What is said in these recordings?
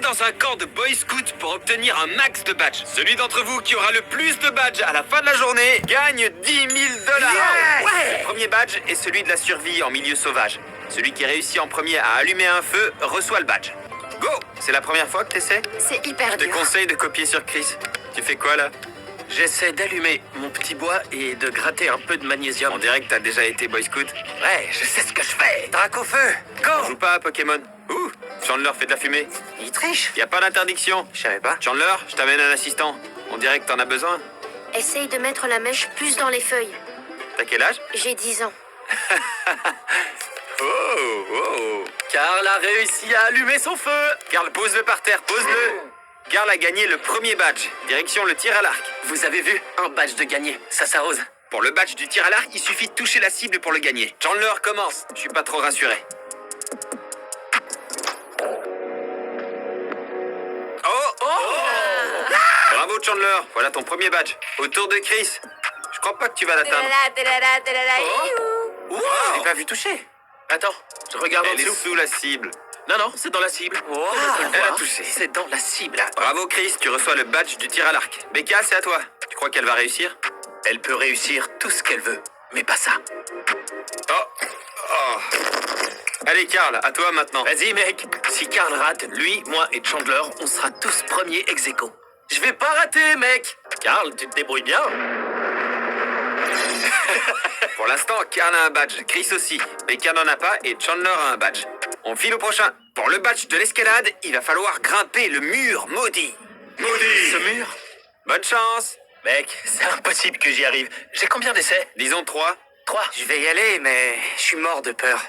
dans un camp de Boy Scout pour obtenir un max de badges. Celui d'entre vous qui aura le plus de badges à la fin de la journée gagne 10 000 $. Yes! Le premier badge est celui de la survie en milieu sauvage. Celui qui réussit en premier à allumer un feu reçoit le badge. Go! C'est la première fois que t'essaies? C'est hyper Je te dur. conseille de copier sur Chris. Tu fais quoi là? J'essaie d'allumer mon petit bois et de gratter un peu de magnésium. On dirait que t'as déjà été Boy Scout. Ouais, je sais ce que je fais. Drac au feu. On Go! joue pas à Pokémon. Ouh! Chandler fait de la fumée. Il triche. Y a pas d'interdiction. Je savais pas. Chandler, je t'amène un assistant. On dirait que t'en as besoin. Essaye de mettre la mèche plus dans les feuilles. T'as quel âge? J'ai 10 ans. Oh! Karl a réussi à allumer son feu. Karl, pose-le par terre, pose-le. Karl a gagné le premier badge. Direction le tir à l'arc. Vous avez vu? Un badge de gagné. Ça s'arrose. Pour le badge du tir à l'arc, il suffit de toucher la cible pour le gagner. Chandler, commence. Je suis pas trop rassuré. Bravo Chandler, voilà ton premier badge. Au tour de Chris. Je crois pas que tu vas l'atteindre. Wow. Je l'ai pas vu toucher. Attends, je regarde en Elle est dessous. sous la cible. Non, c'est dans la cible. Elle a touché. C'est dans la cible. Bravo Chris, tu reçois le badge du tir à l'arc. Becca, c'est à toi. Tu crois qu'elle va réussir? Elle peut réussir tout ce qu'elle veut, mais pas ça. Oh. Allez Karl, à toi maintenant. Vas-y, mec. Si Karl rate, lui, moi et Chandler, on sera tous premiers ex aequo. Je vais pas rater, mec. Karl, tu te débrouilles bien. Pour l'instant, Karl a un badge, Chris aussi. Becca n'en a pas et Chandler a un badge. On file au prochain. Pour le badge de l'escalade, il va falloir grimper le mur maudit. Ce mur. Bonne chance. Mec, c'est impossible que j'y arrive. J'ai combien d'essais? Disons 3. 3. Je vais y aller, mais je suis mort de peur.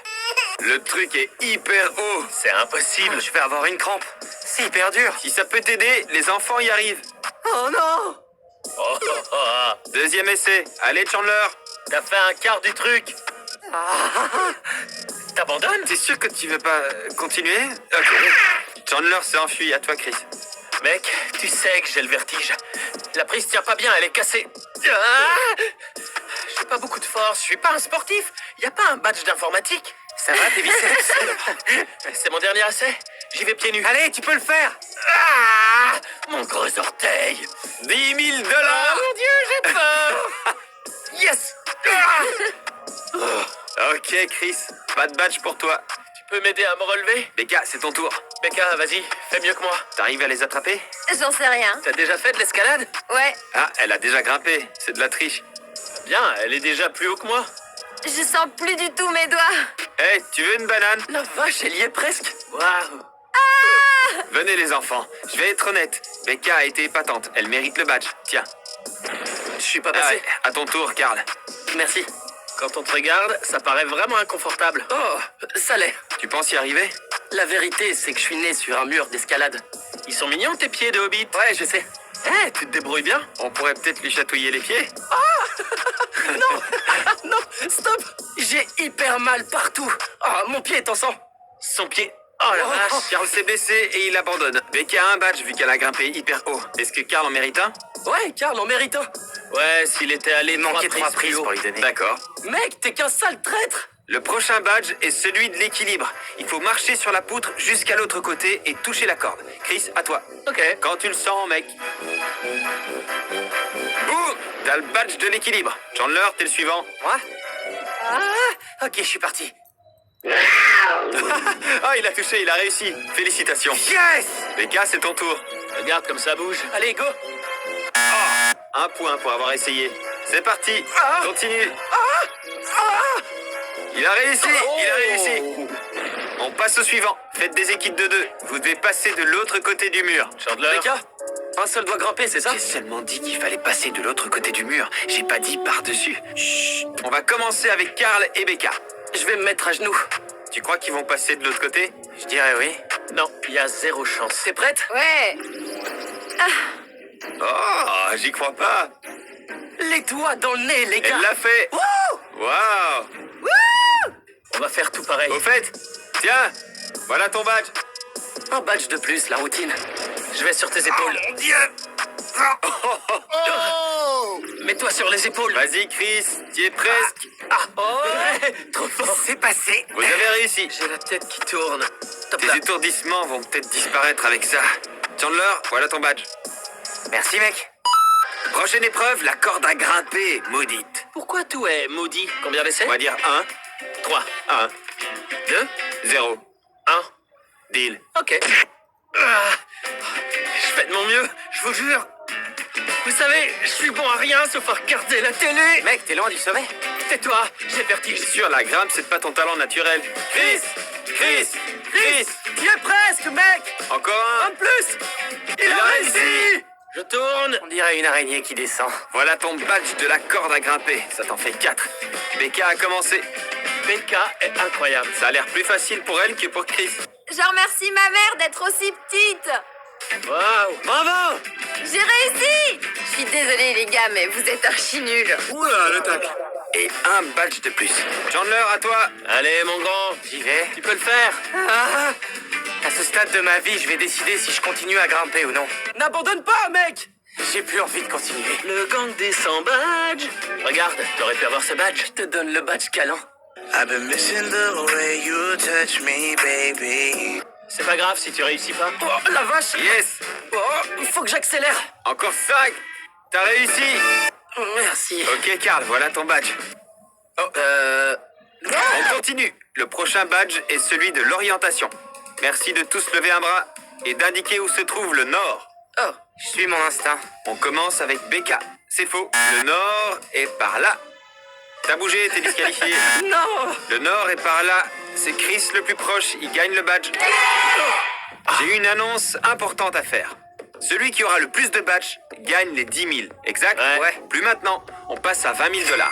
Le truc est hyper haut. C'est impossible. Je vais avoir une crampe. C'est hyper dur. Si ça peut t'aider, les enfants y arrivent. Oh non! Deuxième essai. Allez Chandler. T'as fait un quart du truc. T'abandonnes? T'es sûr que tu veux pas continuer? Ok. Chandler s'est enfui. À toi Chris. Mec, tu sais que j'ai le vertige. La prise tient pas bien, elle est cassée. Ah, j'ai pas beaucoup de force, je suis pas un sportif. Y a pas un badge d'informatique? Ça va, tes biceps? C'est mon dernier essai. J'y vais pieds nus. Allez, tu peux le faire! Ah, mon gros orteil. 10 000 $. Oh mon Dieu, j'ai peur. Yes. Ok Chris. Pas de badge pour toi. Tu peux m'aider à me relever? Becca, c'est ton tour. Becca, vas-y, fais mieux que moi. T'arrives à les attraper? J'en sais rien. T'as déjà fait de l'escalade? Ouais, Ah, elle a déjà grimpé. C'est de la triche. Bien, elle est déjà plus haut que moi. je sens plus du tout mes doigts. Hey, tu veux une banane? La vache, elle y est presque. Waouh. Venez les enfants, je vais être honnête. Becca a été épatante, elle mérite le badge. Tiens. Je suis pas Ah, passé. à ton tour, Karl. Merci. Quand on te regarde, ça paraît vraiment inconfortable. Oh, ça l'est. Tu penses y arriver? La vérité, c'est que je suis né sur un mur d'escalade. Ils sont mignons tes pieds de hobbit. Ouais, je sais. Eh, tu te débrouilles bien. On pourrait peut-être lui chatouiller les pieds. Non, stop. J'ai hyper mal partout. Oh, mon pied est en sang. Son pied. Oh la vache. Karl s'est blessé et il abandonne. Becca a un badge vu qu'elle a grimpé hyper haut. Est-ce que Karl en mérite un? Ouais, Karl en mérite un. Ouais, s'il était allé Il manquait 3 plus prises haut. pour lui donner. D'accord. Mec, t'es qu'un sale traître. Le prochain badge est celui de l'équilibre. Il faut marcher sur la poutre jusqu'à l'autre côté et toucher la corde. Chris, à toi. Ok. Quand tu le sens, mec. Boum! T'as le badge de l'équilibre. Chandler, t'es le suivant. Moi? Ah, ok, je suis parti. Ah, il a touché, il a réussi. Félicitations. Yes! Becca, c'est ton tour. Regarde comme ça bouge. Allez, go. Un point pour avoir essayé. C'est parti. Continue. Il a réussi, il a réussi. On passe au suivant. Faites des équipes de 2. Vous devez passer de l'autre côté du mur. Chandler. Becca, un seul doit grimper, c'est ça? J'ai seulement dit qu'il fallait passer de l'autre côté du mur. J'ai pas dit par-dessus. Chut. On va commencer avec Karl et Becca. Je vais me mettre à genoux. Tu crois qu'ils vont passer de l'autre côté? Je dirais oui. Non, il y a 0 chance. T'es prête? Ouais. Oh, j'y crois pas. Les doigts dans le nez, les gars. Elle l'a fait. Wouh! Waouh. On va faire tout pareil. Au fait, tiens, voilà ton badge. Un badge de plus, la routine. Je vais sur tes épaules. Mon Dieu! Oh! Mets-toi sur les épaules. Vas-y, Chris, tu es presque. Ah, oh, ouais, trop fort. C'est passé. Vous avez réussi. J'ai la tête qui tourne. top Tes là. étourdissements vont peut-être disparaître avec ça. Chandler, voilà ton badge. Merci, mec. Prochaine épreuve, la corde à grimper, maudite. Pourquoi tout est maudit? Combien d'essais? On va dire 1, 3, 1, 2, 0. 1. Deal. Ok. Ah, je fais de mon mieux, je vous jure. Vous savez, je suis bon à rien sauf à regarder la télé. Mec, t'es loin du sommet. Tais-toi, j'ai le vertige. C'est sûr, la grimpe, c'est pas ton talent naturel. Chris! Chris! Chris! Tu es presque, mec. Encore un! En plus, il a réussi. Je tourne. On dirait une araignée qui descend. Voilà ton badge de la corde à grimper. Ça t'en fait 4. Becca a commencé. Becca est incroyable. Ça a l'air plus facile pour elle que pour Chris. Je remercie ma mère d'être aussi petite. Waouh. Bravo! J'ai réussi. Je suis désolée les gars, mais vous êtes archi nuls. Oula, le tac. Et un badge de plus. Chandler, à toi. Allez, mon grand, J'y vais. tu peux le faire. Ah, à ce stade de ma vie, je vais décider si je continue à grimper ou non. N'abandonne pas, mec. J'ai plus envie de continuer. Le gang des 100 badges. Regarde, t'aurais pu avoir ce badge. Je te donne le badge câlin. I've been missing the way you touch me, baby. C'est pas grave si tu réussis pas. Oh, la vache. Yes! Oh, faut que j'accélère. Encore 5! T'as réussi! Merci. Ok, Karl, voilà ton badge. On continue. Le prochain badge est celui de l'orientation. Merci de tous lever un bras et d'indiquer où se trouve le nord. Oh, je suis mon instinct. On commence avec Becca. C'est faux. Le nord est par là. T'as bougé, t'es disqualifié. Non. Le nord est par là. C'est Chris le plus proche, il gagne le badge. J'ai une annonce importante à faire. Celui qui aura le plus de badges gagne les 10 000. Exact? Ouais. Plus maintenant. On passe à 20 000 $.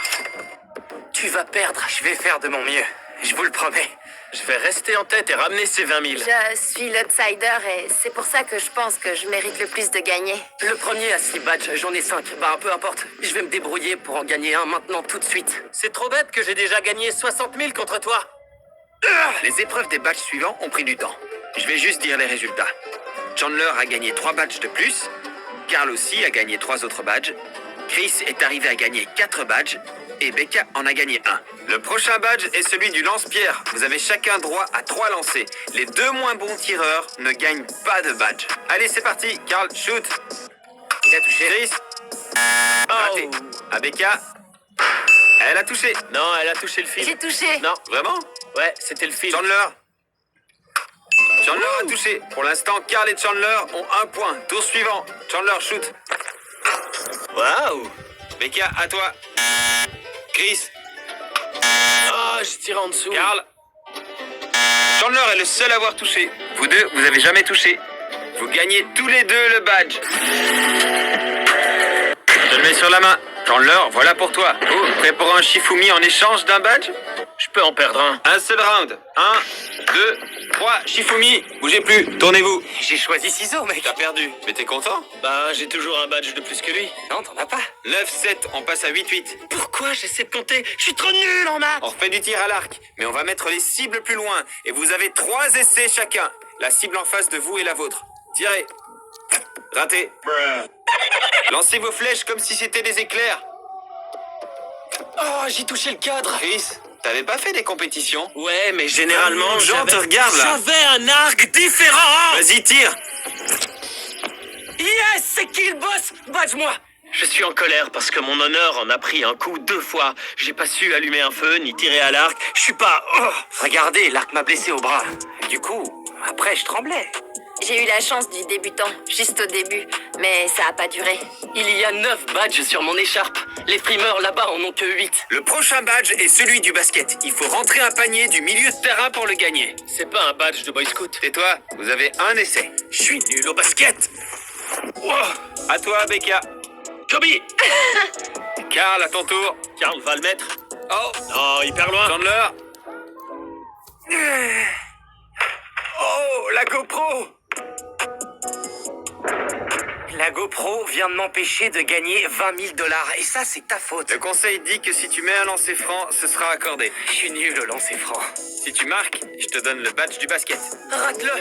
Tu vas perdre. Je vais faire de mon mieux. Je vous le promets. Je vais rester en tête et ramener ces 20 000. Je suis l'outsider et c'est pour ça que je pense que je mérite le plus de gagner. Le premier a 6 badges, j'en ai 5. Bah, peu importe. Je vais me débrouiller pour en gagner un maintenant tout de suite. C'est trop bête que j'ai déjà gagné 60 000 contre toi. Les épreuves des badges suivants ont pris du temps. Je vais juste dire les résultats. Chandler a gagné 3 badges de plus. Karl aussi a gagné 3 autres badges. Chris est arrivé à gagner 4 badges. Et Becca en a gagné 1. Le prochain badge est celui du lance-pierre. Vous avez chacun droit à 3 lancers. Les 2 moins bons tireurs ne gagnent pas de badge. Allez, c'est parti. Karl, shoot. Il a touché. Chris. Raté. À Becca. Elle a touché. Non, elle a touché le fil. J'ai touché. Non, Vraiment? ouais, c'était le fil. Chandler. Chandler a touché. Pour l'instant, Karl et Chandler ont 1 point. Tour suivant. Chandler, shoot. Waouh. Becca, à toi. Chris. Ah, je tire en dessous. Karl. Chandler est le seul à avoir touché. Vous deux, vous avez jamais touché. Vous gagnez tous les deux le badge. Je le mets sur la main. Chandler, voilà pour toi. Oh, prêt pour un Shifumi en échange d'un badge? Je peux en perdre un. Un seul round. 1, 2, 3. Shifumi, bougez plus. Tournez-vous. J'ai choisi ciseaux, mec. T'as perdu. Mais t'es content? Bah, j'ai toujours un badge de plus que lui. Non, t'en as pas. 9-7, on passe à 8-8. Pourquoi j'essaie de compter? Je suis trop nul en maths. On refait du tir à l'arc, mais on va mettre les cibles plus loin. Et vous avez 3 essais chacun. La cible en face de vous est la vôtre. Tirez. Raté. Lancez vos flèches comme si c'était des éclairs. Oh, j'ai touché le cadre. Chris, t'avais pas fait des compétitions? Ouais, mais généralement, Les gens te regardent, là. j'avais un arc différent. Vas-y, tire. Yes, c'est qui le boss? Badge-moi. Je suis en colère parce que mon honneur en a pris un coup 2 fois. J'ai pas su allumer un feu ni tirer à l'arc. Je suis pas... Oh. Regardez, l'arc m'a blessé au bras. Du coup, après, je tremblais. J'ai eu la chance du débutant, juste au début, mais ça a pas duré. Il y a 9 badges sur mon écharpe. Les frimeurs là-bas en ont que 8. Le prochain badge est celui du basket. Il faut rentrer un panier du milieu de terrain pour le gagner. C'est pas un badge de Boy Scout. Et toi, vous avez un essai. Je suis nul au basket. Wow. À toi, Becca. Kobe. Karl, à ton tour. Karl va le mettre. Oh, Non, hyper loin. Chandler. Oh, la GoPro. La GoPro vient de m'empêcher de gagner 20 000 $. Et ça, c'est ta faute. Le conseil dit que si tu mets un lancer franc, ce sera accordé. Je suis nul au lancer franc. Si tu marques, je te donne le badge du basket. Rate-le.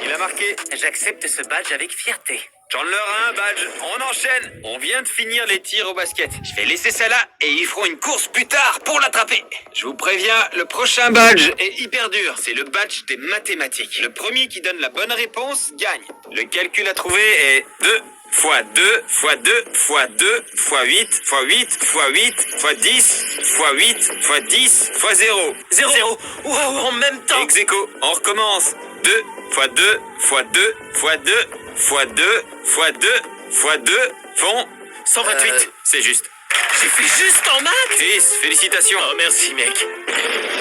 Il a marqué. J'accepte ce badge avec fierté. Chandler a un badge, on enchaîne. On vient de finir les tirs au basket. Je vais laisser ça là et ils feront une course plus tard pour l'attraper. Je vous préviens, le prochain badge est hyper dur. C'est le badge des mathématiques. Le premier qui donne la bonne réponse gagne. Le calcul à trouver est 2 fois 2 fois 2 fois 2 fois 8 fois 8 fois 8 fois 10 fois 8 fois 10 fois 0. 0. Wow, en même temps. Ex aequo, on recommence. 2 fois 2 fois 2 fois 2 fois 2 fois 2 fois 2 font 128. C'est juste. J'ai fait juste en maths. Chris, félicitations. Oh, merci, mec.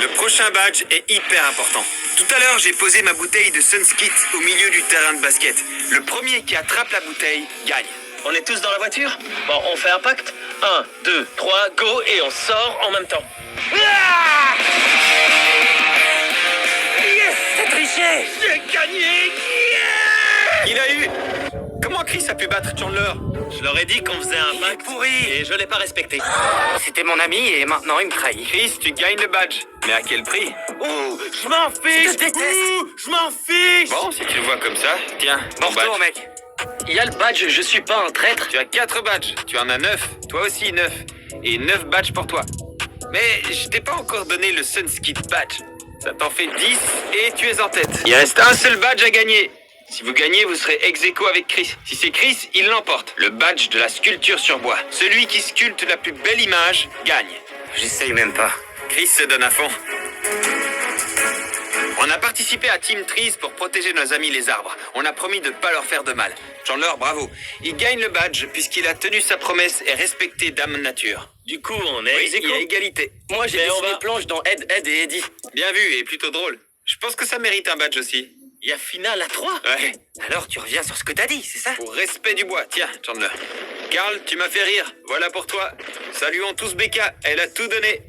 Le prochain badge est hyper important. Tout à l'heure, j'ai posé ma bouteille de Sunskit au milieu du terrain de basket. Le premier qui attrape la bouteille gagne. On est tous dans la voiture? Bon, on fait un pacte? 1, 2, 3, go, et on sort en même temps. T'as triché! J'ai gagné! Il a eu. Comment Chris a pu battre Chandler? Je leur ai dit qu'on faisait un pacte et je l'ai pas respecté. C'était mon ami et maintenant il me trahit. Chris, tu gagnes le badge. Mais à quel prix? Ouh, je m'en fiche! Je te déteste. Ouh, je m'en fiche! Bon, si tu le vois comme ça, tiens, Bon ton badge. retour, mec. Il y a le badge, je suis pas un traître. Tu as 4 badges, tu en as 9, toi aussi 9, et 9 badges pour toi. Mais je t'ai pas encore donné le Sunskit badge. Ça t'en fait 10 et tu es en tête. Il reste un seul badge à gagner. Si vous gagnez, vous serez ex aequo avec Chris. Si c'est Chris, il l'emporte. Le badge de la sculpture sur bois. Celui qui sculpte la plus belle image gagne. J'essaye même pas. Chris se donne à fond. On a participé à Team Trees pour protéger nos amis les arbres. On a promis de ne pas leur faire de mal. Chandler, bravo. Il gagne le badge puisqu'il a tenu sa promesse et respecté Dame Nature. Du coup, on est Oui, ex il y aequo. a égalité. Moi, j'ai Mais on dessiné va- planche dans Ed et Eddie. Bien vu et plutôt drôle. Je pense que ça mérite un badge aussi. Il y a finale à 3. Ouais. Alors tu reviens sur ce que t'as dit, c'est ça? Pour respect du bois. Tiens, Chandler. Carl, tu m'as fait rire. Voilà pour toi. Saluons tous Becca. Elle a tout donné.